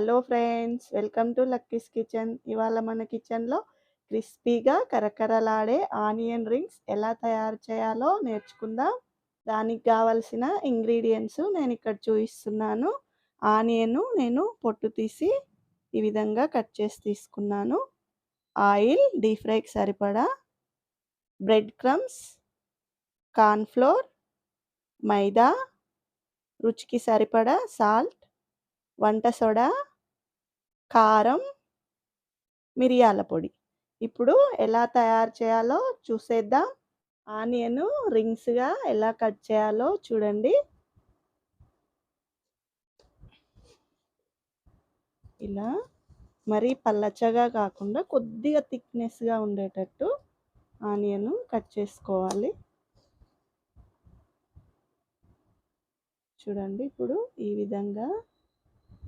Hello friends, welcome to Lucky's kitchen. ఇవాళ మన కిచెన్లో క్రిస్పీగా కరకరలాడే ఆనియన్ రింగ్స్ ఎలా తయారు చేయాలో నేర్చుకుందాం. దానికి కావలసిన ఇంగ్రీడియంట్స్ నేను ఇక్కడ చూపిస్తున్నాను. ఆనియన్ నేను పొట్టు తీసి ఈ విధంగా కట్ చేసి తీసుకున్నాను. ఆయిల్ డీప్ ఫ్రైకి సరిపడా, బ్రెడ్ క్రమ్స్, కార్న్ఫ్లోర్, మైదా, రుచికి సరిపడా సాల్ట్, వంట సోడా, కారం, మిరియాల పొడి. ఇప్పుడు ఎలా తయారు చేయాలో చూసేద్దాం. ఆనియన్ రింగ్స్గా ఎలా కట్ చేయాలో చూడండి. ఇలా మరీ పల్లచగా కాకుండా కొద్దిగా థిక్నెస్గా ఉండేటట్టు ఆనియన్ కట్ చేసుకోవాలి. చూడండి, ఇప్పుడు ఈ విధంగా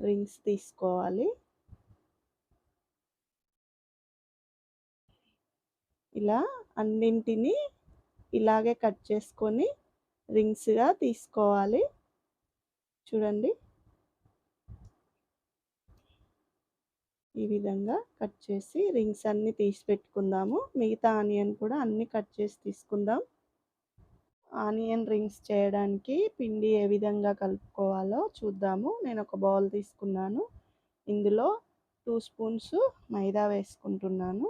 రింగ్స్ తీసుకోవాలి. ఇలా అన్నింటినీ ఇలాగే కట్ చేసుకొని రింగ్స్గా తీసుకోవాలి. చూడండి, ఈ విధంగా కట్ చేసి రింగ్స్ అన్నీ తీసి పెట్టుకుందాము. మిగతా ఆనియన్ కూడా అన్నీ కట్ చేసి తీసుకుందాం. ఆనియన్ రింగ్స్ చేయడానికి పిండి ఏ విధంగా కలుపుకోవాలో చూద్దాము. నేను ఒక బౌల్ తీసుకున్నాను. ఇందులో 2 స్పూన్స్ మైదా వేసుకుంటున్నాను.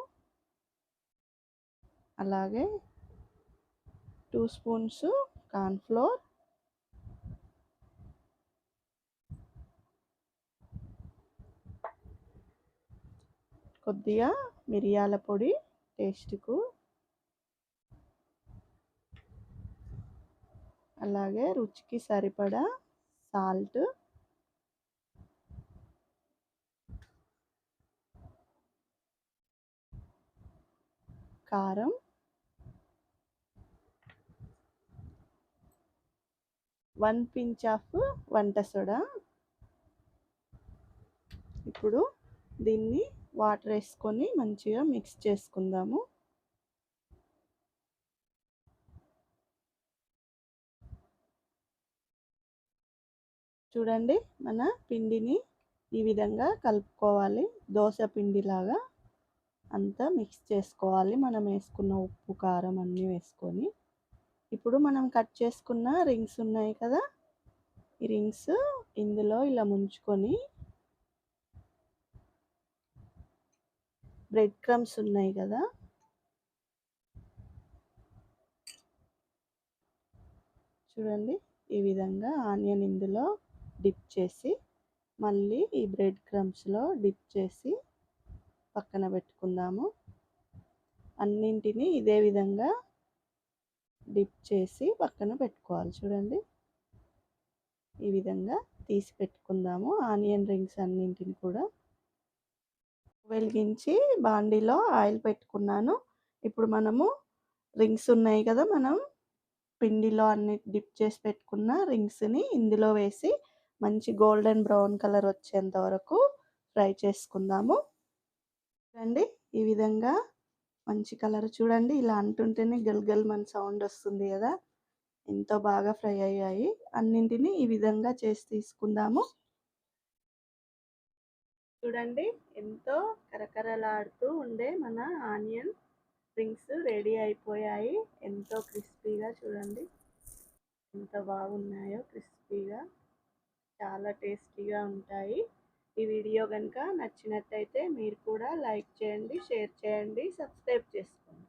అలాగే 2 స్పూన్స్ కార్న్ఫ్లోర్, కొద్దిగా మిరియాల పొడి టేస్ట్కు, అలాగే రుచికి సరిపడా సాల్ట్, కారం, 1 pinch ఆఫ్ వంట సోడా. ఇప్పుడు దీన్ని వాటర్ వేసుకొని మంచిగా మిక్స్ చేసుకుందాము. చూడండి, మన పిండిని ఈ విధంగా కలుపుకోవాలి. దోశ పిండిలాగా అంతా మిక్స్ చేసుకోవాలి. మనం వేసుకున్న ఉప్పు, కారం అన్నీ వేసుకొని ఇప్పుడు మనం కట్ చేసుకున్న రింగ్స్ ఉన్నాయి కదా, ఈ రింగ్స్ ఇందులో ఇలా ముంచుకొని, బ్రెడ్ క్రమ్స్ ఉన్నాయి కదా, చూడండి ఈ విధంగా ఆనియన్ ఇందులో డిప్ చేసి మళ్ళీ ఈ బ్రెడ్ క్రమ్స్లో డిప్ చేసి పక్కన పెట్టుకుందాము. అన్నింటినీ ఇదే విధంగా డిప్ చేసి పక్కన పెట్టుకోవాలి. చూడండి, ఈ విధంగా తీసి పెట్టుకుందాము ఆనియన్ రింగ్స్ అన్నింటిని కూడా. వెలిగించి బాండీలో ఆయిల్ పెట్టుకున్నాను. ఇప్పుడు మనము రింగ్స్ ఉన్నాయి కదా, మనం పిండిలో అన్ని డిప్ చేసి పెట్టుకున్న రింగ్స్ని ఇందులో వేసి మంచి గోల్డెన్ బ్రౌన్ కలర్ వచ్చేంత వరకు ఫ్రై చేసుకుందాము. చూడండి, ఈ విధంగా మంచి కలర్ చూడండి, ఇలా అంటుంటేనే గల్ మన సౌండ్ వస్తుంది కదా, ఎంతో బాగా ఫ్రై అయ్యాయి. అన్నింటినీ ఈ విధంగా చేసి తీసుకుందాము. చూడండి, ఎంతో కరకరలాడుతూ ఉండే మన ఆనియన్ రింగ్స్ రెడీ అయిపోయాయి. ఎంతో క్రిస్పీగా, చూడండి ఎంత బాగున్నాయో, క్రిస్పీగా చాలా టేస్టీగా ఉంటాయి. ఈ వీడియో కనుక నచ్చినట్టయితే మీరు కూడా లైక్ చేయండి, షేర్ చేయండి, సబ్స్క్రైబ్ చేసుకోండి.